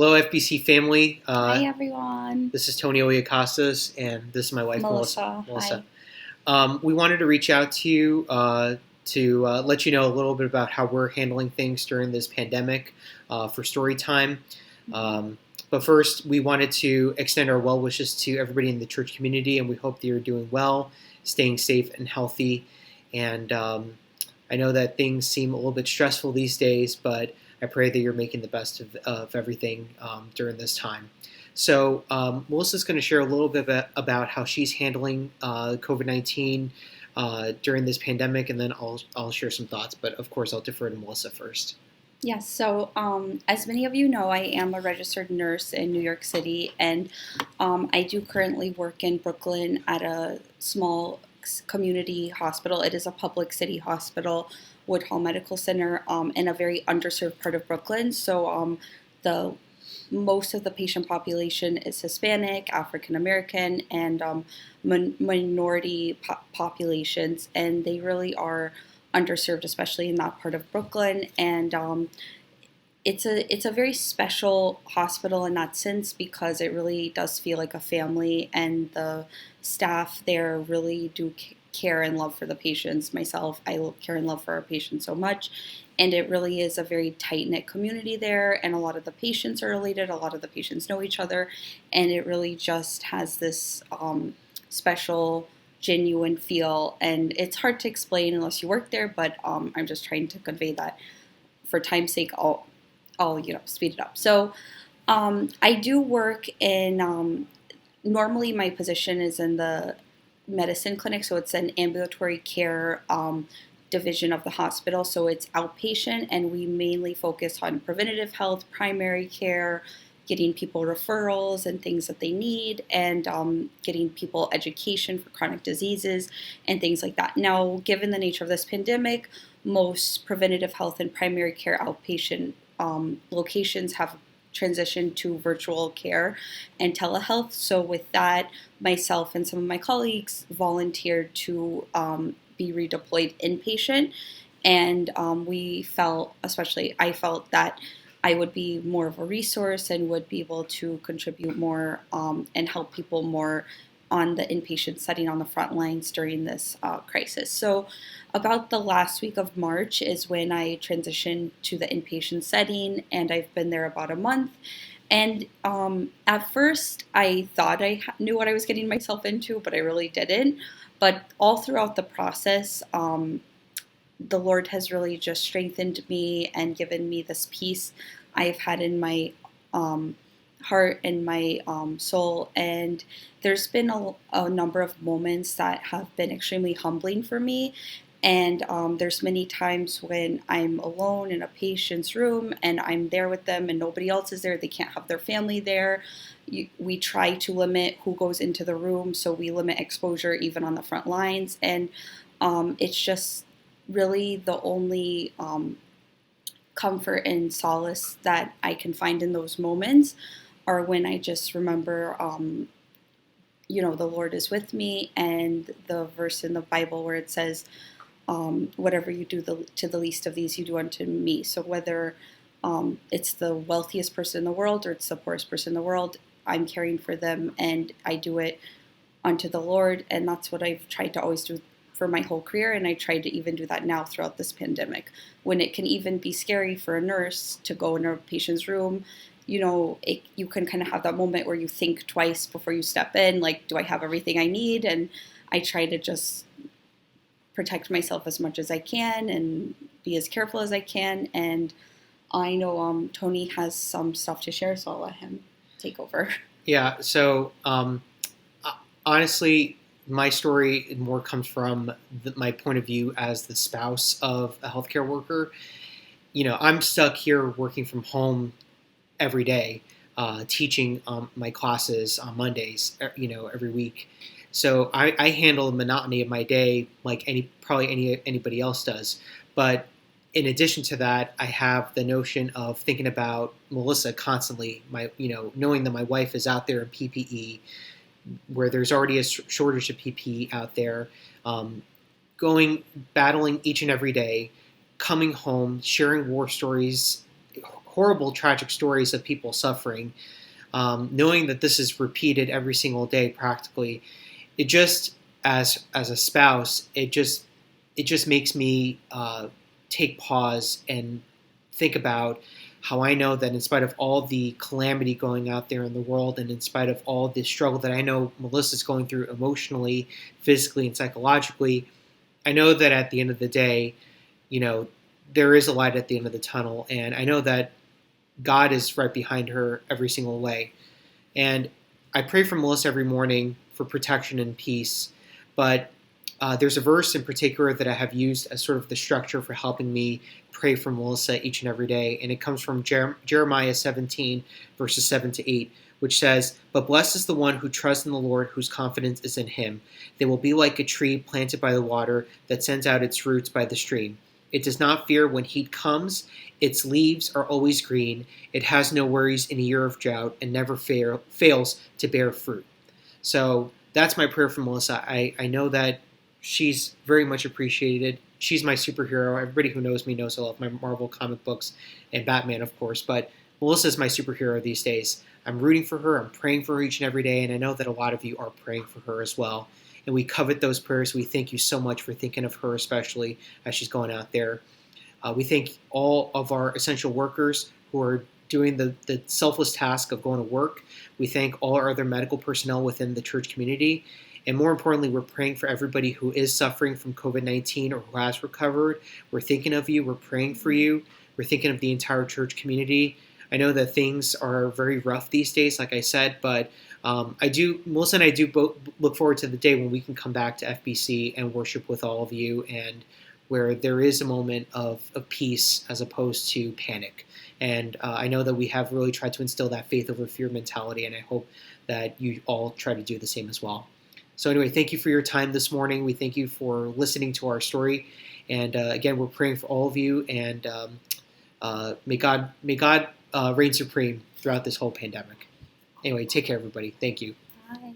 Hello, FBC family. Hi everyone. This is Tony Oyakostas, and this is my wife, Melissa. Melissa. Hi. We wanted to reach out to you to let you know a little bit about how we're handling things during this pandemic for story time. But first, we wanted to extend our well wishes to everybody in the church community, and we hope that you're doing well, staying safe and healthy. And I know that things seem a little bit stressful these days, but I pray that you're making the best of everything during this time. So Melissa's going to share a little bit about how she's handling COVID-19 during this pandemic, and then I'll share some thoughts. But of course, I'll defer to Melissa first. Yes, so as many of you know, I am a registered nurse in New York City, and I do currently work in Brooklyn at a small community hospital. It is a public city hospital, Woodhall Medical Center, in a very underserved part of Brooklyn. So the most of the patient population is Hispanic, African American, and minority populations, and they really are underserved, especially in that part of Brooklyn. And it's a very special hospital in that sense because it really does feel like a family, and the staff there really do care and love for the patients. Myself, I care and love for our patients so much, and it really is a very tight-knit community there, and a lot of the patients are related, a lot of the patients know each other, and it really just has this special, genuine feel. And it's hard to explain unless you work there, but I'm just trying to convey that. For time's sake, I'll speed it up. So I do work in, normally my position is in the medicine clinic, so it's an ambulatory care division of the hospital, so it's outpatient, and we mainly focus on preventative health, primary care, getting people referrals and things that they need, and getting people education for chronic diseases and things like that. Now, given the nature of this pandemic, most preventative health and primary care outpatient locations have transitioned to virtual care and telehealth. So with that, myself and some of my colleagues volunteered to be redeployed inpatient, and I felt that I would be more of a resource and would be able to contribute more and help people more on the inpatient setting on the front lines during this crisis. So about the last week of March is when I transitioned to the inpatient setting, and I've been there about a month. And at first, I thought I knew what I was getting myself into, but I really didn't. But all throughout the process, the Lord has really just strengthened me and given me this peace I've had in my heart and my soul. And there's been a number of moments that have been extremely humbling for me. And there's many times when I'm alone in a patient's room and I'm there with them and nobody else is there. They can't have their family there. We try to limit who goes into the room, so we limit exposure even on the front lines. And it's just really the only comfort and solace that I can find in those moments are when I just remember, the Lord is with me, and the verse in the Bible where it says, whatever you do to the least of these, you do unto me. So whether it's the wealthiest person in the world or it's the poorest person in the world, I'm caring for them, and I do it unto the Lord. And that's what I've tried to always do for my whole career, and I try to even do that now throughout this pandemic, when it can even be scary for a nurse to go in a patient's room. You can kind of have that moment where you think twice before you step in, like, do I have everything I need? And I try to just protect myself as much as I can and be as careful as I can. And I know Tony has some stuff to share, so I'll let him take over. Yeah, so honestly, my story more comes from my point of view as the spouse of a healthcare worker. I'm stuck here working from home every day, teaching my classes on Mondays, every week. So I handle the monotony of my day like anybody else does. But in addition to that, I have the notion of thinking about Melissa constantly. Knowing that my wife is out there in PPE, where there's already a shortage of PPE out there, battling each and every day, coming home, sharing war stories, horrible, tragic stories of people suffering, knowing that this is repeated every single day practically, it just, as a spouse, it just makes me take pause and think about how I know that in spite of all the calamity going out there in the world, and in spite of all the struggle that I know Melissa's going through emotionally, physically, and psychologically, I know that at the end of the day, there is a light at the end of the tunnel, and I know that God is right behind her every single way. And I pray for Melissa every morning for protection and peace, but there's a verse in particular that I have used as sort of the structure for helping me pray for Melissa each and every day, and it comes from Jeremiah 17, verses 7 to 8, which says, "But blessed is the one who trusts in the Lord, whose confidence is in him. They will be like a tree planted by the water that sends out its roots by the stream. It does not fear when heat comes. Its leaves are always green. It has no worries in a year of drought and never fails to bear fruit." So that's my prayer for Melissa. I know that she's very much appreciated. She's my superhero. Everybody who knows me knows I love my Marvel comic books and Batman, of course. But Melissa's my superhero these days. I'm rooting for her. I'm praying for her each and every day. And I know that a lot of you are praying for her as well. And we covet those prayers. We thank you so much for thinking of her, especially as she's going out there. We thank all of our essential workers who are doing the selfless task of going to work. We thank all our other medical personnel within the church community. And more importantly, we're praying for everybody who is suffering from COVID-19 or who has recovered. We're thinking of you. We're praying for you. We're thinking of the entire church community. I know that things are very rough these days, like I said, but Melissa and I do both look forward to the day when we can come back to FBC and worship with all of you, and where there is a moment of peace as opposed to panic. And I know that we have really tried to instill that faith over fear mentality, and I hope that you all try to do the same as well. So anyway, thank you for your time this morning. We thank you for listening to our story. And again, we're praying for all of you, and may God reign supreme throughout this whole pandemic. Anyway, take care, everybody. Thank you. Bye.